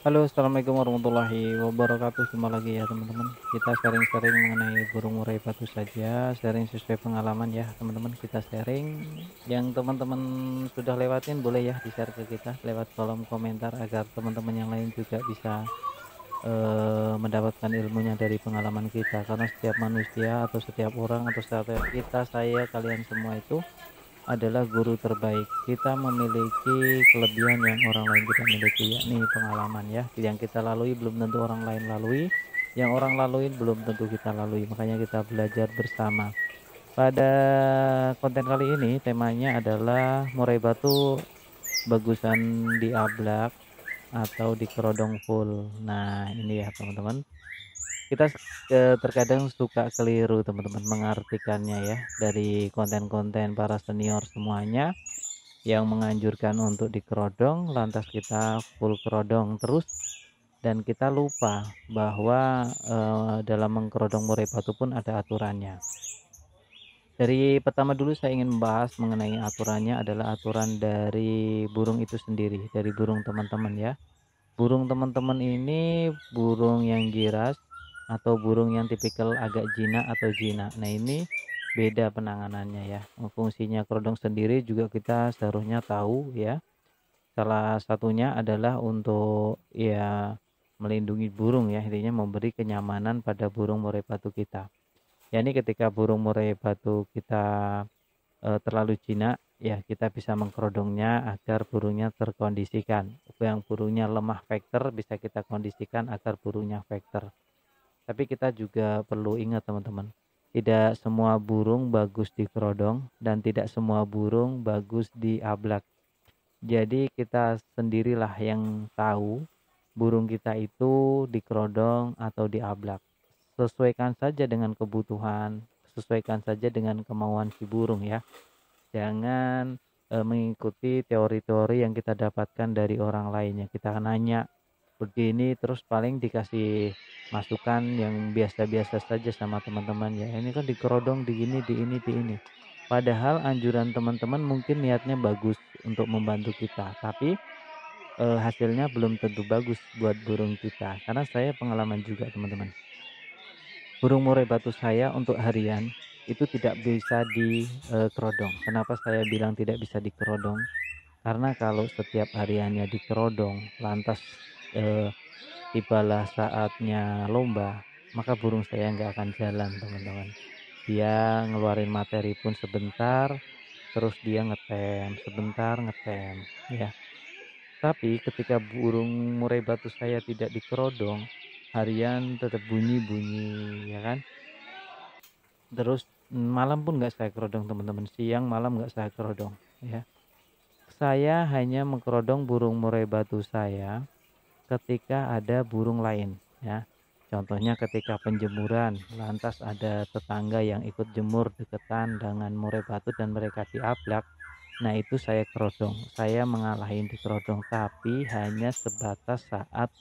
Halo, assalamualaikum warahmatullahi wabarakatuh. Jumpa lagi ya teman-teman. Kita sharing-sharing mengenai burung murai batu saja, sharing sesuai pengalaman ya teman-teman. Kita sharing yang teman-teman sudah lewatin boleh ya di-share ke kita lewat kolom komentar agar teman-teman yang lain juga bisa mendapatkan ilmunya dari pengalaman kita. Karena setiap manusia atau setiap orang atau setiap kita, saya, kalian semua itu adalah guru terbaik. Kita memiliki kelebihan yang orang lain tidak miliki, yakni pengalaman ya. Yang kita lalui belum tentu orang lain lalui, yang orang lalui belum tentu kita lalui. Makanya kita belajar bersama. Pada konten kali ini temanya adalah murai batu bagusan diablak atau dikerodong full. Nah, ini ya teman-teman. Kita terkadang suka keliru teman-teman mengartikannya ya dari konten-konten para senior semuanya yang menganjurkan untuk dikerodong, lantas kita full kerodong terus dan kita lupa bahwa, dalam mengkerodong murai batu pun ada aturannya. Dari pertama dulu saya ingin membahas mengenai aturannya adalah aturan dari burung itu sendiri, dari burung teman-teman ya. Burung teman-teman ini burung yang giras atau burung yang tipikal agak jinak atau jinak. Nah, ini beda penanganannya ya. Fungsinya kerodong sendiri juga kita seharusnya tahu ya. Salah satunya adalah untuk ya melindungi burung ya, intinya memberi kenyamanan pada burung murai batu kita. Ya ini ketika burung murai batu kita terlalu jinak, ya kita bisa mengkerodongnya agar burungnya terkondisikan. Yang burungnya lemah vektor bisa kita kondisikan agar burungnya vektor. Tapi kita juga perlu ingat teman-teman, tidak semua burung bagus dikerodong dan tidak semua burung bagus diablak. Jadi kita sendirilah yang tahu burung kita itu dikerodong atau diablak. Sesuaikan saja dengan kebutuhan, sesuaikan saja dengan kemauan si burung ya. Jangan mengikuti teori-teori yang kita dapatkan dari orang lainnya. Kita nanya begini terus paling dikasih masukan yang biasa-biasa saja sama teman-teman ya. Ini kan dikerodong di ini, di ini, di ini. Padahal anjuran teman-teman mungkin niatnya bagus untuk membantu kita, tapi hasilnya belum tentu bagus buat burung kita. Karena saya pengalaman juga teman-teman. Burung murai batu saya untuk harian itu tidak bisa dikerodong. Kenapa saya bilang tidak bisa dikerodong? Karena kalau setiap hariannya dikerodong, lantas eh, tibalah saatnya lomba, maka burung saya nggak akan jalan teman-teman. Dia ngeluarin materi pun sebentar, terus dia ngetem, sebentar ngetem, ya. Tapi ketika burung murai batu saya tidak dikerodong, harian tetap bunyi-bunyi, ya kan. Terus malam pun nggak saya kerodong teman-teman, siang malam nggak saya kerodong, ya. Saya hanya mengkerodong burung murai batu saya ketika ada burung lain, ya. Contohnya ketika penjemuran, lantas ada tetangga yang ikut jemur deketan dengan murai batu dan mereka diablak. Nah, itu saya kerodong. Saya mengalahin di kerodong, tapi hanya sebatas saat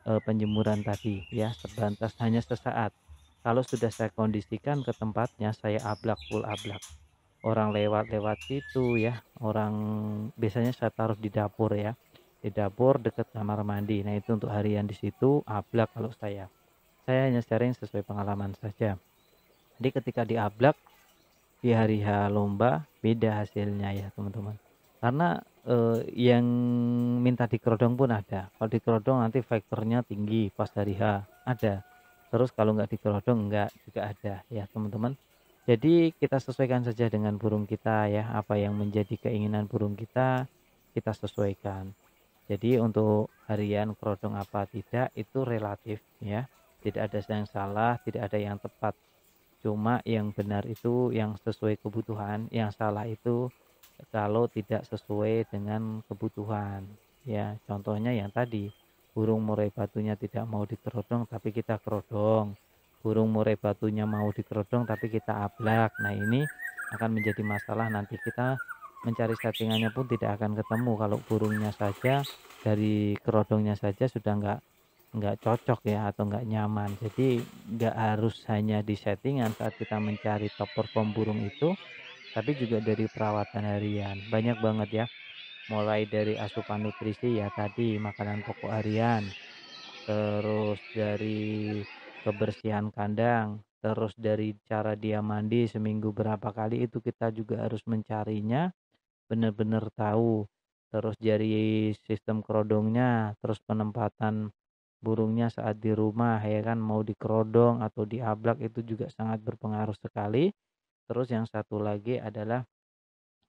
penjemuran tadi, ya, sebatas hanya sesaat. Kalau sudah saya kondisikan ke tempatnya, saya ablak, full ablak. Orang lewat-lewat situ ya, orang biasanya saya taruh di dapur ya. Di dapur dekat kamar mandi. Nah, itu untuk harian di situ ablak kalau saya. Saya hanya sharing sesuai pengalaman saja. Jadi ketika diablak di hari H lomba beda hasilnya ya, teman-teman. Karena yang minta dikerodong pun ada. Kalau dikerodong nanti faktornya tinggi pas hari H, ada. Terus kalau nggak dikerodong enggak juga ada ya, teman-teman. Jadi kita sesuaikan saja dengan burung kita ya, apa yang menjadi keinginan burung kita sesuaikan. Jadi untuk harian kerodong apa tidak itu relatif ya. Tidak ada yang salah, tidak ada yang tepat. Cuma yang benar itu yang sesuai kebutuhan, yang salah itu kalau tidak sesuai dengan kebutuhan. Ya, contohnya yang tadi, burung murai batunya tidak mau dikerodong tapi kita kerodong. Burung murai batunya mau dikerodong tapi kita ablak. Nah, ini akan menjadi masalah nanti kita mencari settingannya pun tidak akan ketemu kalau burungnya saja dari kerodongnya saja sudah nggak cocok ya atau nggak nyaman. Jadi nggak harus hanya di settingan saat kita mencari top perform burung itu, tapi juga dari perawatan harian. Banyak banget ya, mulai dari asupan nutrisi ya tadi makanan pokok harian, terus dari kebersihan kandang, terus dari cara dia mandi seminggu berapa kali itu kita juga harus mencarinya, benar-benar tahu. Terus dari sistem kerodongnya, terus penempatan burungnya saat di rumah ya kan, mau dikerodong atau diablak itu juga sangat berpengaruh sekali. Terus yang satu lagi adalah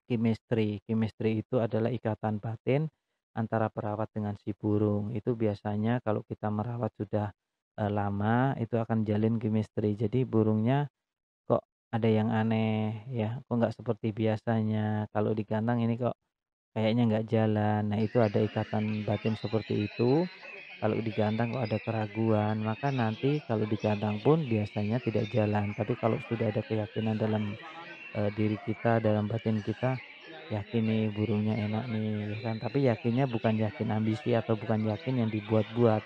chemistry. Chemistry itu adalah ikatan batin antara perawat dengan si burung. Itu biasanya kalau kita merawat sudah lama itu akan jalin chemistry. Jadi burungnya kok ada yang aneh ya, kok nggak seperti biasanya. Kalau di kandang ini kok kayaknya nggak jalan. Nah, itu ada ikatan batin seperti itu. Kalau di kandang kok ada keraguan, maka nanti kalau di kandang pun biasanya tidak jalan. Tapi kalau sudah ada keyakinan dalam diri kita, dalam batin kita, yakin nih burungnya enak nih, ya kan. Tapi yakinnya bukan yakin ambisi atau bukan yakin yang dibuat-buat.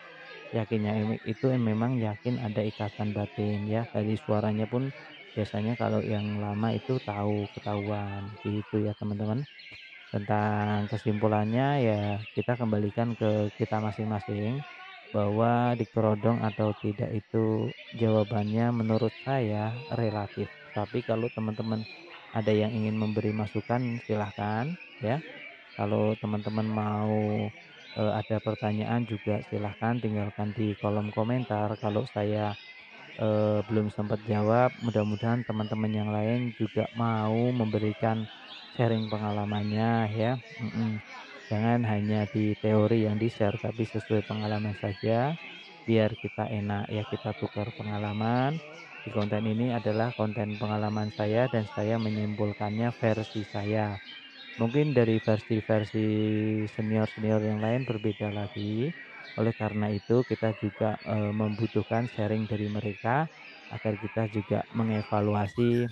Yakinnya itu memang yakin ada ikatan batin ya, dari suaranya pun biasanya kalau yang lama itu tahu, ketahuan, gitu ya teman-teman. Tentang kesimpulannya ya kita kembalikan ke kita masing-masing, bahwa dikerodong atau tidak itu jawabannya menurut saya relatif. Tapi kalau teman-teman ada yang ingin memberi masukan silahkan ya. Kalau teman-teman mau ada pertanyaan juga silahkan tinggalkan di kolom komentar. Kalau saya belum sempat jawab, mudah-mudahan teman-teman yang lain juga mau memberikan sharing pengalamannya ya, Jangan hanya di teori yang di-share, tapi sesuai pengalaman saja, biar kita enak ya, kita tukar pengalaman. Di konten ini adalah konten pengalaman saya dan saya menyimpulkannya versi saya. Mungkin dari versi-versi senior-senior yang lain berbeda lagi. Oleh karena itu kita juga, membutuhkan sharing dari mereka agar kita juga mengevaluasi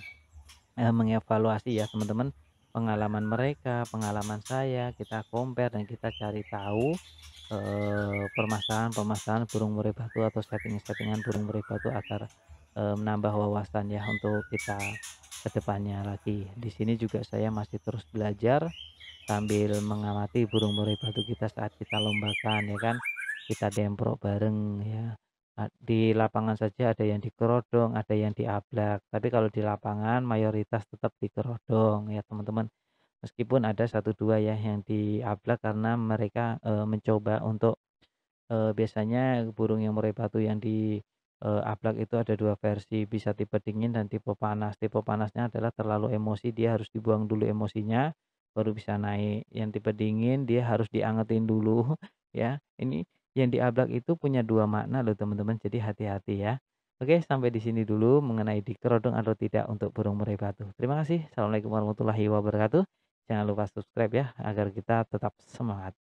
ya teman-teman, pengalaman mereka, pengalaman saya, kita compare dan kita cari tahu, permasalahan-permasalahan burung murai batu atau setting-settingan burung murai batu agar, menambah wawasan ya untuk kita ke depannya lagi. Di sini juga saya masih terus belajar sambil mengamati burung murai batu kita saat kita lombakan ya kan, kita demprok bareng ya. Di lapangan saja ada yang dikerodong, ada yang diablak, tapi kalau di lapangan mayoritas tetap dikerodong ya teman-teman. Meskipun ada satu 2 ya yang diablak karena mereka, mencoba untuk biasanya burung yang murai batu yang di, ablak itu ada 2 versi, bisa tipe dingin dan tipe panas. Tipe panasnya adalah terlalu emosi, dia harus dibuang dulu emosinya, baru bisa naik. Yang tipe dingin dia harus diangetin dulu, ya. Ini yang diablak itu punya 2 makna loh teman-teman, jadi hati-hati ya. Oke, sampai di sini dulu mengenai dikerodong atau tidak untuk burung murai batu. Terima kasih. Assalamualaikum warahmatullahi wabarakatuh. Jangan lupa subscribe ya, agar kita tetap semangat.